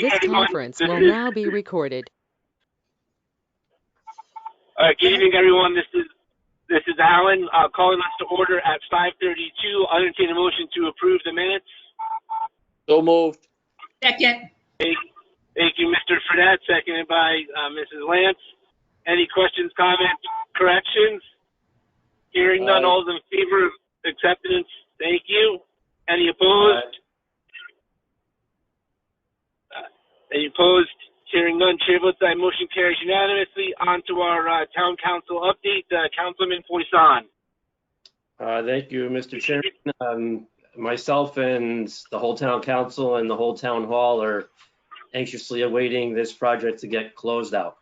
evening, This everyone. conference will now be recorded. Good evening, everyone. This is Alan calling us to order at 5:32. I'll entertain a motion to approve the minutes. So moved. Second. Thank you, Mr. Fredette, seconded by Mrs. Lance. Any questions, comments, corrections? Hearing none, all those in favor of acceptance, thank you. Any opposed? Any opposed? Hearing none, chair votes aye. Motion carries unanimously. On to our town council update. Councilman Poisson. Thank you, Mr. Chairman. Myself and the whole town council and the whole town hall are anxiously awaiting this project to get closed out.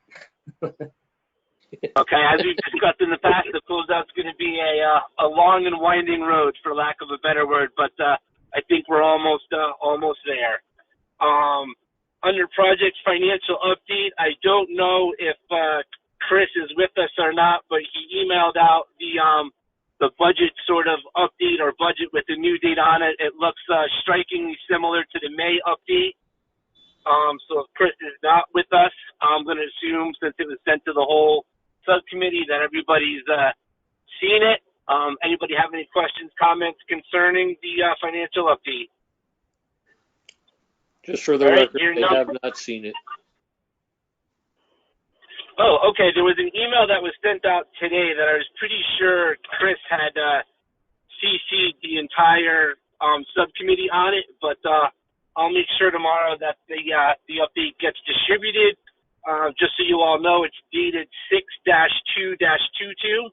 Okay, as we've discussed in the past, the closeout's going to be a long and winding road, for lack of a better word, but I think we're almost there. Under project financial update, I don't know if Chris is with us or not, but he emailed out the budget sort of update or budget with the new date on it. It looks strikingly similar to the May update. So if Chris is not with us, I'm going to assume, since it was sent to the whole subcommittee, that everybody's seen it. Anybody have any questions, comments concerning the financial update? Just for the record, they have not seen it. Oh, okay. There was an email that was sent out today that I was pretty sure Chris had CC'd the entire subcommittee on it, but I'll make sure tomorrow that the update gets distributed. Just so you all know, it's dated 6-2-22.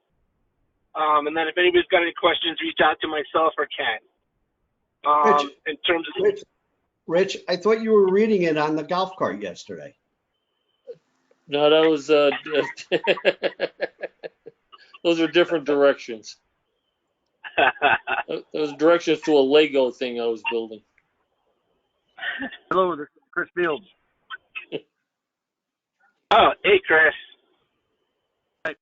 And then if anybody's got any questions, reach out to myself or Ken. In terms of Rich, I thought you were reading it on the golf cart yesterday. No, that was those are different directions. Those directions to a Lego thing I was building. Hello, this is Chris Fields. Oh, hey, Chris. Hey.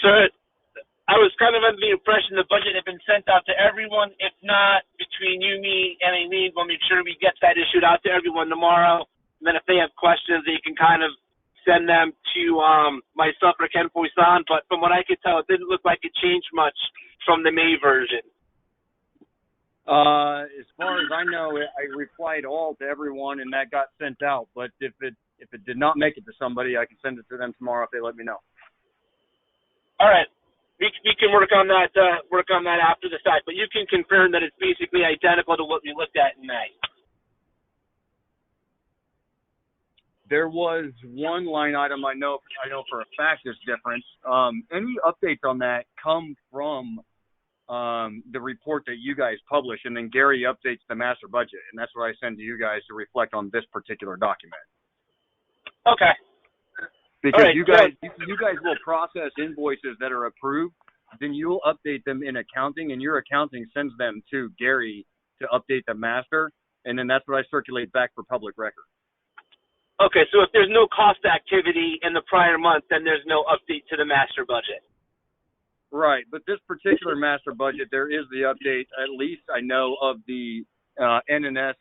So I was kind of under the impression the budget had been sent out to everyone. If not, between you, me, and Aileen, we'll make sure we get that issued out to everyone tomorrow. And then if they have questions, they can kind of send them to myself or Ken Poisson. But from what I could tell, it didn't look like it changed much from the May version. As far as I know, I replied all to everyone, and that got sent out. But if it did not make it to somebody, I can send it to them tomorrow if they let me know. All right. We can work on that after the fact, but you can confirm that it's basically identical to what we looked at in May. There was one line item I know for a fact is different. Any updates on that come from the report that you guys publish, and then Gary updates the master budget, and that's what I send to you guys to reflect on this particular document. Okay. Because right, you guys will process invoices that are approved, then you'll update them in accounting, and your accounting sends them to Gary to update the master, and then that's what I circulate back for public record. Okay, so if there's no cost activity in the prior month, then there's no update to the master budget. Right, but this particular master budget, there is the update, at least I know, of the NNS.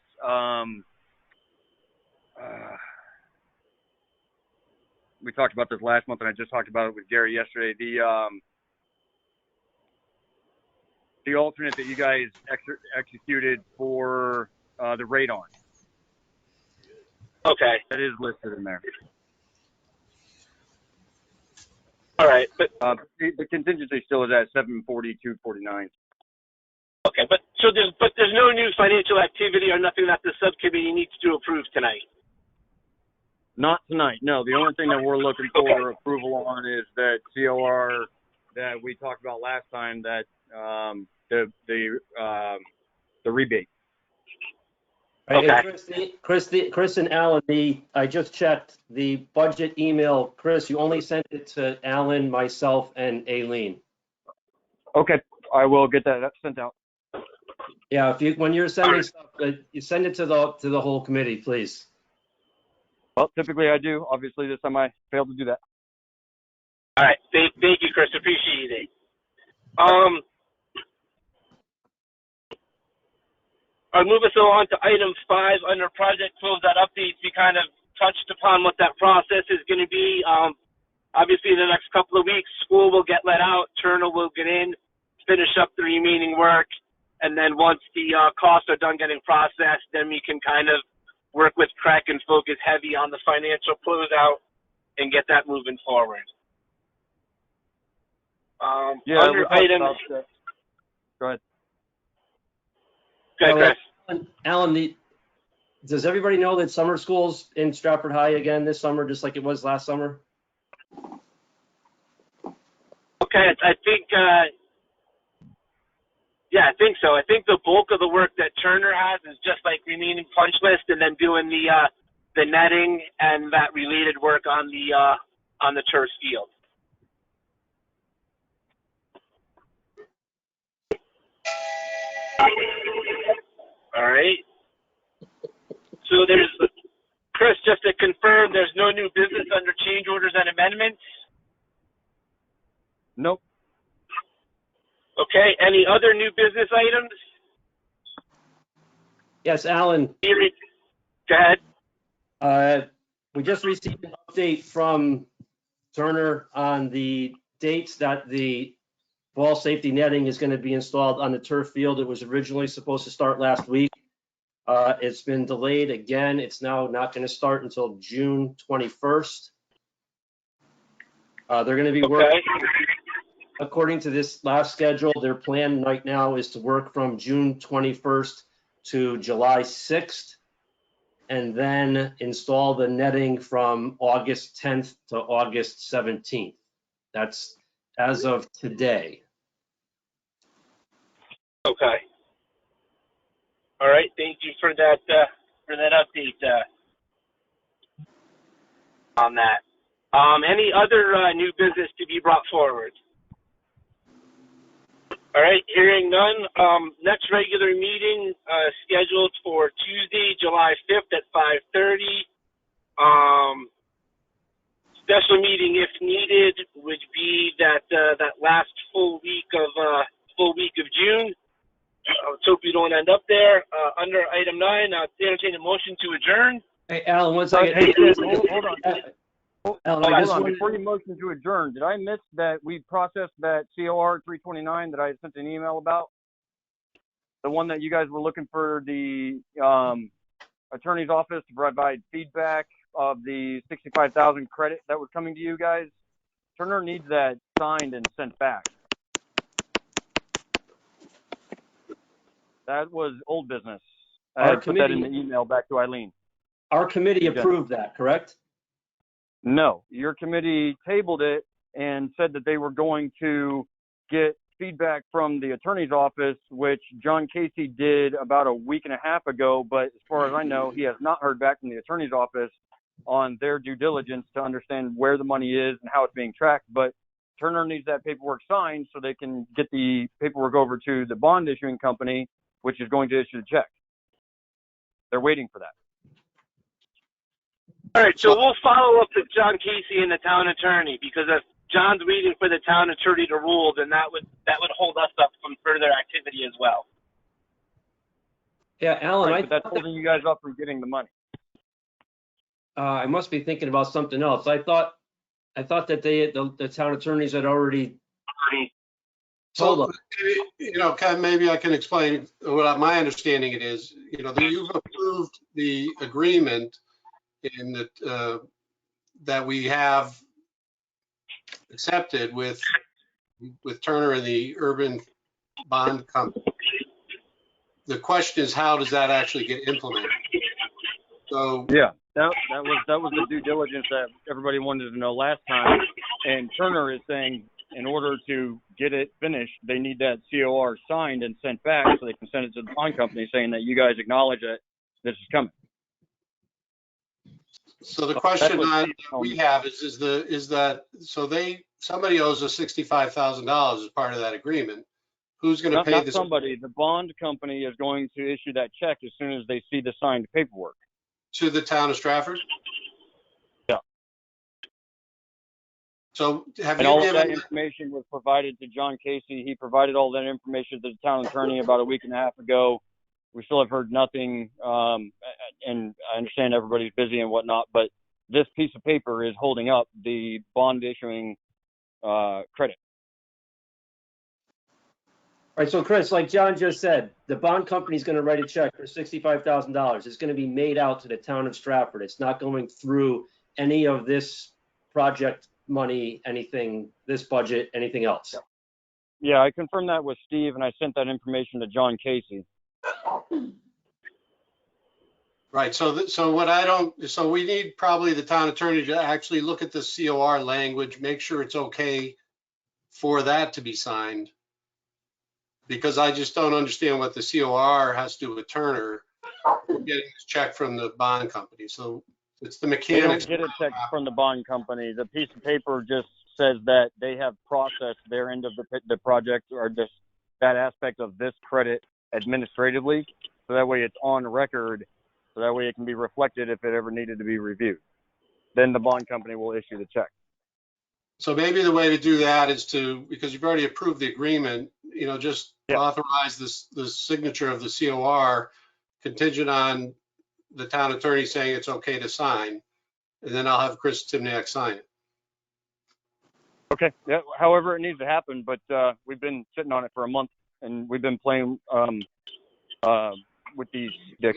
We talked about this last month, and I just talked about it with Gary yesterday. The alternate that you guys executed for the radon. Okay. That is listed in there. All right, but the contingency still is at 740,249. Okay, but there's no new financial activity or nothing that the subcommittee needs to approve tonight. Not tonight, no. The only thing that we're looking for approval on is that COR that we talked about last time, that the rebate. Okay. Chris and Alan, I just checked the budget email. Chris, you only sent it to Alan, myself, and Aileen. Okay, I will get that sent out. Yeah, when you're sending stuff, you send it to the whole committee, please. Well, typically I do. Obviously, this time I failed to do that. All right, thank you, Chris. Appreciate it. I'll move us along to item 5 under project closeout updates. We kind of touched upon what that process is going to be. Obviously, in the next couple of weeks, school will get let out, Turner will get in, finish up the remaining work, and then once the costs are done getting processed, then we can kind of work with Craig and focus heavy on the financial closeout and get that moving forward. Under items. Go ahead. Go ahead, Chris. Alan, does everybody know that summer school's in Stratford High again this summer, just like it was last summer? Okay, I think, yeah, I think so. I think the bulk of the work that Turner has is just like remaining punch list and then doing the netting and that related work on the turf field. All right. So there's, Chris, just to confirm, there's no new business under change orders and amendments? Nope. Okay. Any other new business items? Yes, Alan. Go ahead. We just received an update from Turner on the dates that the ball safety netting is going to be installed on the turf field. It was originally supposed to start last week. It's been delayed again. It's now not going to start until June 21st. They're going to be working, according to this last schedule, their plan right now is to work from June 21st to July 6th, and then install the netting from August 10th to August 17th. That's as of today. Okay. All right. Thank you for that update on that. Any other new business to be brought forward? All right. Hearing none. Next regular meeting scheduled for Tuesday, July 5th at 5:30. Special meeting, if needed, would be that last full week of June. Let's hope we don't end up there. Under item 9, entertain a motion to adjourn. Hey, Alan, one second. Hey, hold on. Alan, Hold on. Before you motion to adjourn, did I miss that we processed that COR 329 that I sent an email about? The one that you guys were looking for the attorney's office to provide feedback of the 65,000 credit that was coming to you guys. Turner needs that signed and sent back. That was old business. I put that in the email back to Eileen. Our committee approved that, correct? No, your committee tabled it and said that they were going to get feedback from the attorney's office, which John Casey did about a week and a half ago. But as far as I know, he has not heard back from the attorney's office on their due diligence to understand where the money is and how it's being tracked. But Turner needs that paperwork signed so they can get the paperwork over to the bond issuing company, which is going to issue the check. They're waiting for that. All right, so we'll follow up with John Casey and the town attorney, because if John's waiting for the town attorney to rule, then that would hold us up from further activity as well. Yeah, Alan, right, but that's holding you guys up from getting the money. I must be thinking about something else. I thought that the town attorneys had already told us. So, Ken, maybe I can explain what my understanding it is. That you've approved the agreement in that we have accepted with Turner and the Urban Bond Company. The question is, how does that actually get implemented? So yeah, that was the due diligence that everybody wanted to know last time. And Turner is saying, in order to get it finished, they need that COR signed and sent back so they can send it to the bond company saying that you guys acknowledge that this is coming. So the question that we have is that somebody owes us $65,000 as part of that agreement. Who's going to pay this? Somebody. The bond company is going to issue that check as soon as they see the signed paperwork. To the town of Stratford? Yeah. So all of that information was provided to John Casey. He provided all that information to the town attorney about a week and a half ago. We still have heard nothing, and I understand everybody's busy and whatnot, but this piece of paper is holding up the bond issuing credit. All right, so Chris, like John just said, the bond company is going to write a check for $65,000. It's going to be made out to the town of Stratford. It's not going through any of this project money, anything, this budget, anything else. Yeah, I confirmed that with Steve, and I sent that information to John Casey. Right, so we need probably the town attorney to actually look at the COR language, make sure it's okay for that to be signed. Because I just don't understand what the COR has to do with Turner getting this check from the bond company. So it's the They mechanics. don't get a check from the bond company. The piece of paper just says that they have processed their end of the project, or just that aspect of this credit administratively. So that way it's on record. So that way it can be reflected if it ever needed to be reviewed. Then the bond company will issue the check. So maybe the way to do that is to, because you've already approved the agreement, just authorize the signature of the COR contingent on the town attorney saying it's okay to sign. And then I'll have Chris Timniak sign it. Okay. Yeah. However it needs to happen, but we've been sitting on it for a month, and we've been playing with the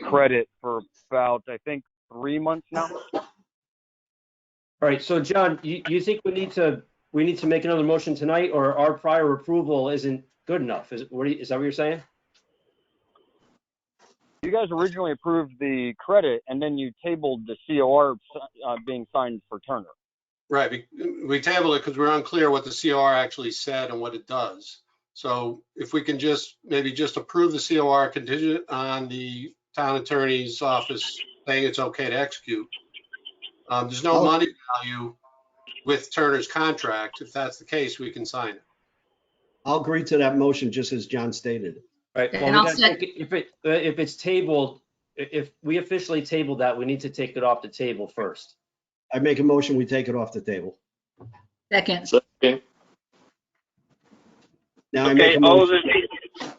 credit for about, I think, 3 months now. All right, so John, you think we need to make another motion tonight, or our prior approval isn't good enough? Is that what you're saying? You guys originally approved the credit, and then you tabled the COR being signed for Turner. Right, we tabled it because we're unclear what the COR actually said and what it does. So if we can maybe just approve the COR contingent on the town attorney's office saying it's okay to execute. There's no money value with Turner's contract. If that's the case, we can sign it. I'll agree to that motion, just as John stated. Right. Well, we gotta take it, if it's tabled, if we officially tabled that, we need to take it off the table first. I make a motion, we take it off the table. Second. Now I make Okay, a all motion. those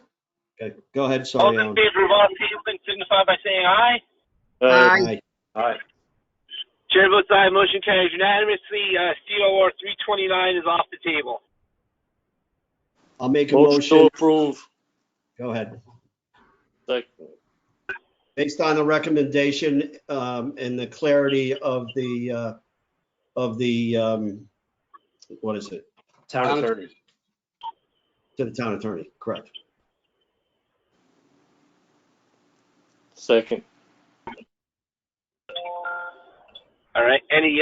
Okay, go ahead, all sorry, in Alan. favor of all tabling signify by saying aye. Aye. All right. Chair votes aye, motion carries unanimously. COR 329 is off the table. I'll make a Motion to motion. approve. Go ahead. Second. Based on the recommendation and the clarity of the what is it? Town attorney. To the town attorney, correct. Second. All right, any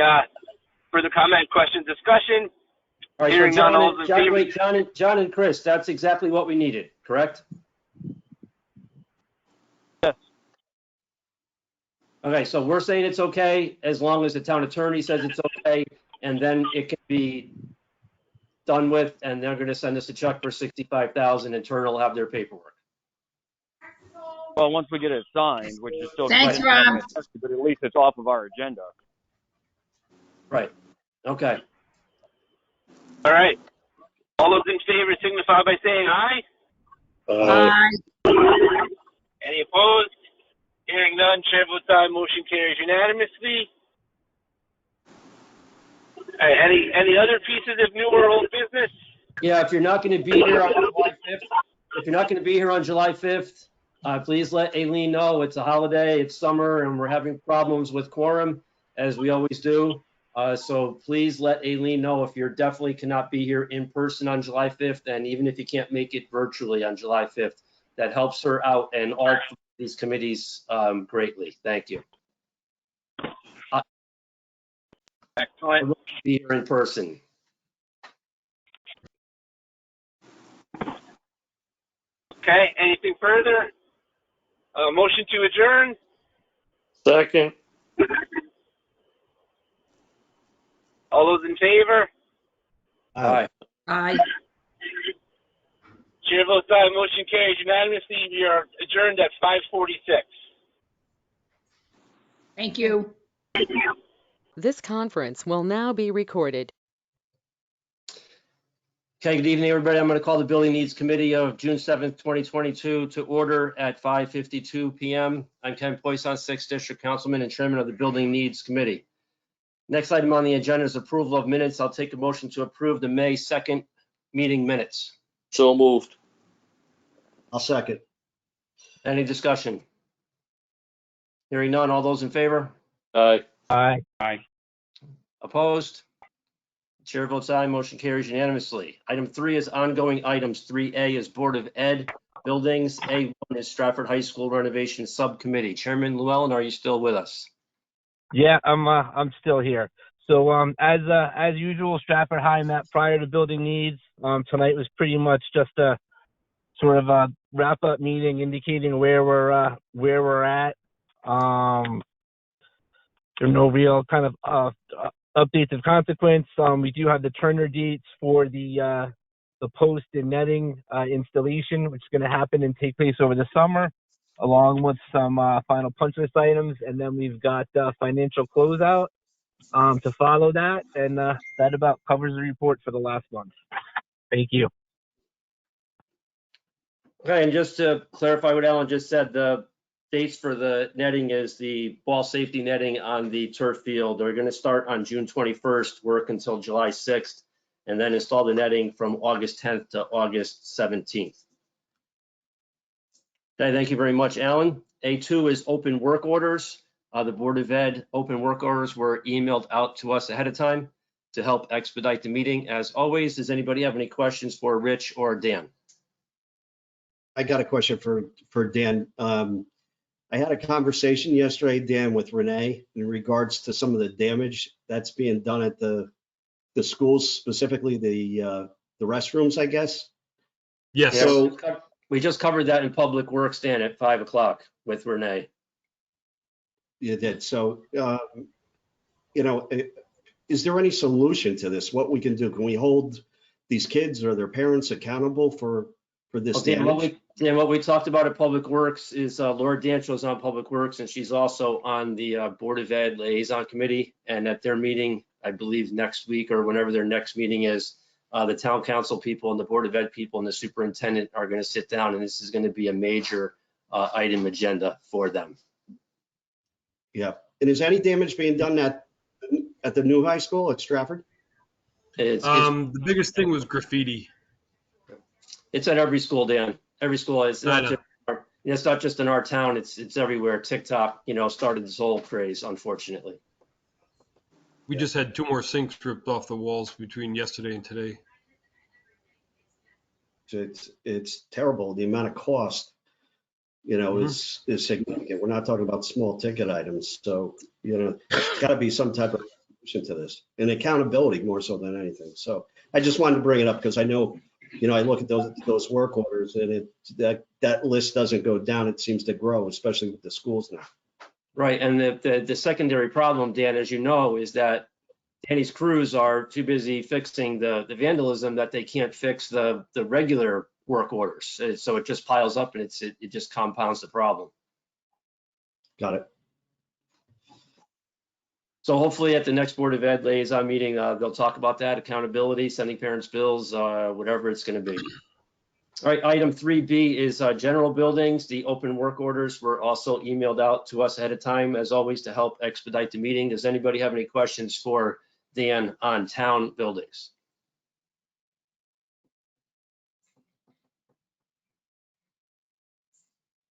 further comment, question, discussion? All right, so Hearing none, all those in favor? John and Chris, that's exactly what we needed, correct? Yes. Okay, so we're saying it's okay as long as the town attorney says it's okay, and then it can be done with, and they're gonna send us a check for $65,000, and Turner will have their paperwork. Well, once we get it signed, which is still Thanks, Rob. but at least it's off of our agenda. Right, okay. All right. All those in favor signify by saying aye. Aye. Any opposed? Hearing none, chair votes aye, motion carries unanimously. All right, any other pieces of new or old business? Yeah, if you're not gonna be here on July 5th, please let Aileen know. It's a holiday, it's summer, and we're having problems with quorum, as we always do. So please let Aileen know if you definitely cannot be here in person on July 5th, and even if you can't make it virtually on July 5th, that helps her out and all these committees greatly. Thank you. Excellent. Be here in person. Okay, anything further? Motion to adjourn? Second. All those in favor? All right. Aye. Chair votes aye, motion carries unanimously. We are adjourned at 5:46. Thank you. This conference will now be recorded. Okay, good evening, everybody. I'm going to call the Building Needs Committee of June 7th, 2022 to order at 5:52 p.m. I'm Ken Poisson, 6th District Councilman and Chairman of the Building Needs Committee. Next item on the agenda is approval of minutes. I'll take a motion to approve the May 2nd meeting minutes. So moved. I'll second. Any discussion? Hearing none. All those in favor? Aye. Aye. Opposed? Chair votes aye. Motion carries unanimously. Item 3 is ongoing items. 3A is Board of Ed buildings. A1 is Stratford High School Renovation Subcommittee. Chairman Llewellyn, are you still with us? Yeah, I'm still here. So as usual, Stratford High met prior to building needs. Tonight was pretty much just a sort of a wrap up meeting indicating where we're at. There are no real kind of updates of consequence. We do have the Turner dates for the post and netting installation, which is going to happen and take place over the summer, along with some final punch list items, and then we've got financial closeout to follow that, and that about covers the report for the last month. Thank you. Okay, and just to clarify what Alan just said, the dates for the netting is the ball safety netting on the turf field. They're going to start on June 21st, work until July 6th, and then install the netting from August 10th to August 17th. Okay, thank you very much, Alan. A2 is open work orders. The Board of Ed open work orders were emailed out to us ahead of time to help expedite the meeting. As always, does anybody have any questions for Rich or Dan? I got a question for Dan. I had a conversation yesterday, Dan, with Renee in regards to some of the damage that's being done at the schools, specifically the restrooms, I guess. Yes. So We just covered that in Public Works, Dan, at 5 o'clock with Renee. you did. So, is there any solution to this? What we can do? Can we hold these kids or their parents accountable for this damage? What we talked about at Public Works is Laura Dancho is on Public Works, and she's also on the Board of Ed Liaison Committee. And at their meeting, I believe next week or whenever their next meeting is, the town council people and the Board of Ed people and the superintendent are going to sit down, and this is going to be a major item agenda for them. Yeah. And is any damage being done at the new high school at Stratford? The biggest thing was graffiti. It's at every school, Dan. Every school is I not know. just it's not just in our town. It's everywhere. TikTok, started this whole craze, unfortunately. We just had 2 more sinks ripped off the walls between yesterday and today. It's terrible. The amount of cost, is significant. We're not talking about small ticket items. So, there's got to be some type of solution to this and accountability more so than anything. So I just wanted to bring it up because I know, I look at those work orders and that list doesn't go down. It seems to grow, especially with the schools now. Right, and the secondary problem, Dan, as you know, is that Danny's crews are too busy fixing the vandalism that they can't fix the regular work orders. So it just piles up and it just compounds the problem. Got it. So hopefully at the next Board of Ed liaison meeting, they'll talk about that, accountability, sending parents bills, whatever it's going to be. All right, item 3B is general buildings. The open work orders were also emailed out to us ahead of time, as always, to help expedite the meeting. Does anybody have any questions for Dan on town buildings?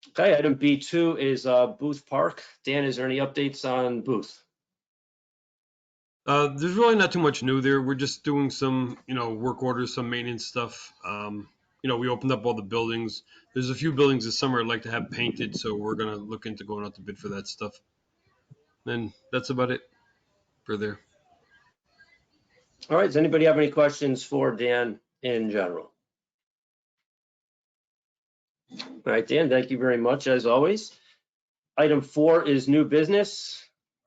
Okay, item B2 is Booth Park. Dan, is there any updates on Booth? There's really not too much new there. We're just doing some, work orders, some maintenance stuff. We opened up all the buildings. There's a few buildings this summer I'd like to have painted, so we're going to look into going out to bid for that stuff. And that's about it for there. All right, does anybody have any questions for Dan in general? All right, Dan, thank you very much, as always. Item 4 is new business.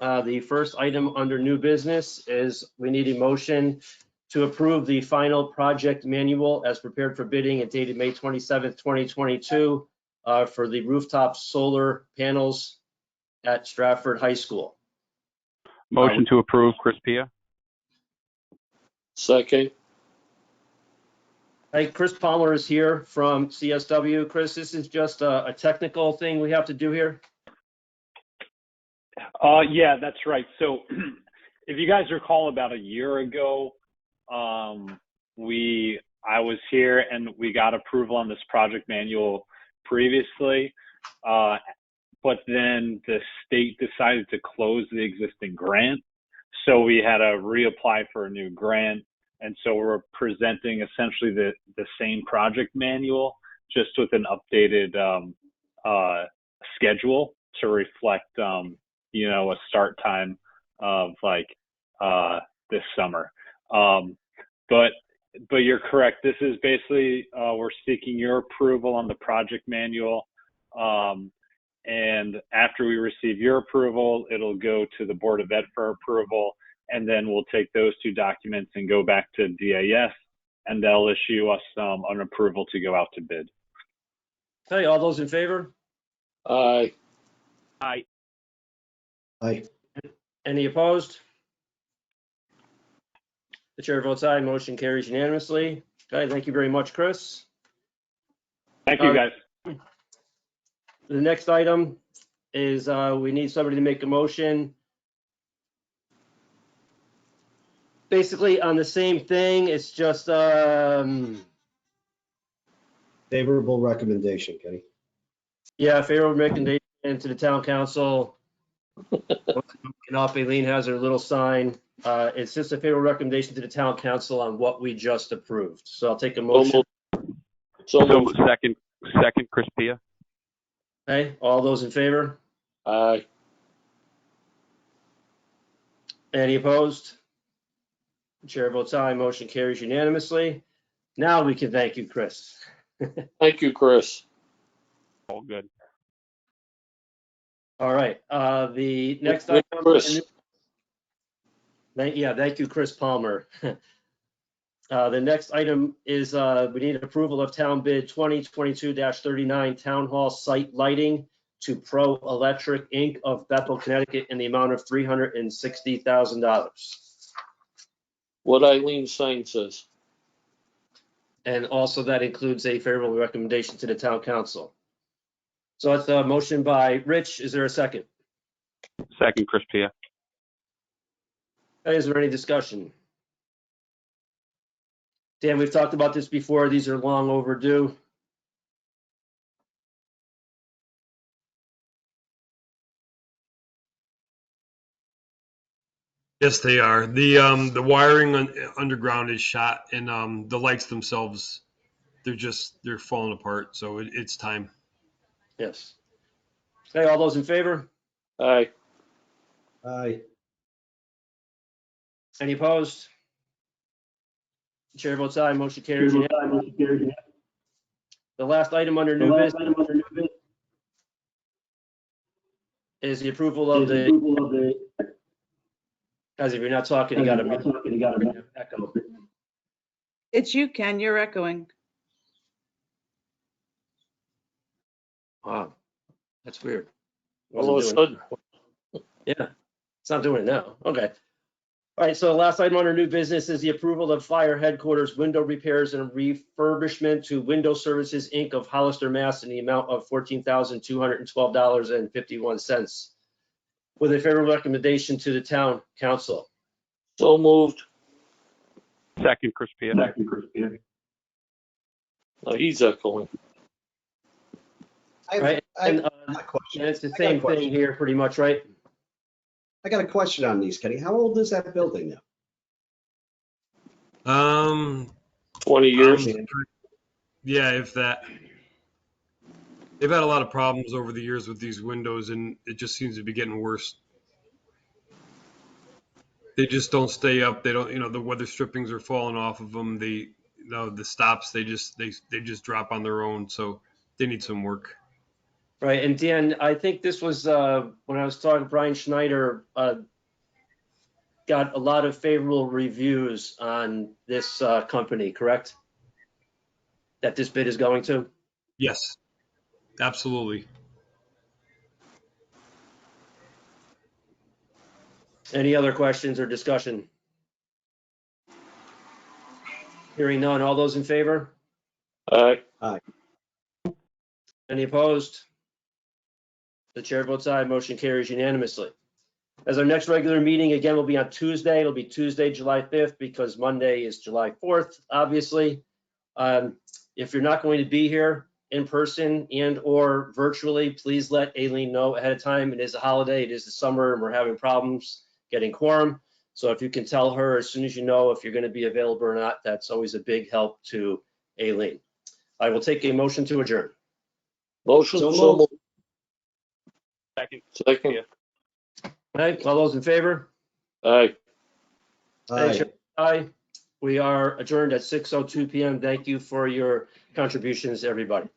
The first item under new business is we need a motion to approve the final project manual as prepared for bidding and dated May 27th, 2022 for the rooftop solar panels at Stratford High School. Motion to approve, Chris Pia. Second. Hey, Chris Palmer is here from CSW. Chris, this is just a technical thing we have to do here. Yeah, that's right. So if you guys recall, about a year ago, I was here and we got approval on this project manual previously, but then the state decided to close the existing grant. So we had to reapply for a new grant. And so we're presenting essentially the same project manual, just with an updated schedule to reflect, you know, a start time of like this summer. But you're correct. This is basically, we're seeking your approval on the project manual. And after we receive your approval, it'll go to the Board of Ed for approval. And then we'll take those two documents and go back to DAS, and they'll issue us an approval to go out to bid. Hey, all those in favor? Aye. Aye. Aye. Any opposed? The chair votes aye. Motion carries unanimously. Okay, thank you very much, Chris. Thank you, guys. The next item is we need somebody to make a motion. Basically on the same thing, it's just Favorable recommendation, Kenny. yeah, favorable recommendation to the town council. Up, Aileen has her little sign. It's just a favorable recommendation to the town council on what we just approved. So I'll take a motion. So moved. Second, Chris Pia. Okay, all those in favor? Aye. Any opposed? Chair votes aye. Motion carries unanimously. Now we can thank you, Chris. Thank you, Chris. All good. All right. The next With item. Chris. Yeah, thank you, Chris Palmer. The next item is we need approval of town bid 2022-39 Town Hall site lighting to Pro Electric Inc. of Bethel, Connecticut in the amount of $360,000. What Eileen's sign says. And also that includes a favorable recommendation to the town council. So that's a motion by Rich. Is there a second? Second, Chris Pia. Is there any discussion? Dan, we've talked about this before. These are long overdue. Yes, they are. The wiring underground is shot, and the lights themselves, they're falling apart. So it's time. Yes. Okay, all those in favor? Aye. Aye. Any opposed? Chair votes aye. Motion carries unanimously. The last item under new business is the approval of the. Guys, if you're not talking, you got to echo. It's you, Ken. You're echoing. Wow, that's weird. All of a sudden. Yeah, it's not doing it now. Okay. All right, so the last item under new business is the approval of fire headquarters window repairs and refurbishment to Window Services, Inc. of Hollister, Mass. in the amount of $14,212.51 with a favorable recommendation to the town council. So moved. Second, Chris Pia. No, he's echoing. Right, and it's the same thing here pretty much, right? I got a question on these, Kenny. How old is that building now? 20 years. Yeah, if that. They've had a lot of problems over the years with these windows, and it just seems to be getting worse. They just don't stay up. They don't, the weather strippings are falling off of them. The stops, they just drop on their own. So they need some work. Right, and Dan, I think this was when I was talking to Brian Schneider, got a lot of favorable reviews on this company, correct? That this bid is going to? Yes, absolutely. Any other questions or discussion? Hearing none, all those in favor? Aye. Any opposed? The chair votes aye. Motion carries unanimously. As our next regular meeting, again, will be on Tuesday. It'll be Tuesday, July 5th, because Monday is July 4th, obviously. If you're not going to be here in person and or virtually, please let Aileen know ahead of time. It is a holiday. It is the summer, and we're having problems getting quorum. So if you can tell her as soon as you know if you're going to be available or not, that's always a big help to Aileen. I will take a motion to adjourn. Motion, So so moved. moved. Second. Second. All right, all those in favor? Aye. Aye. Aye. We are adjourned at 6:02 p.m. Thank you for your contributions, everybody.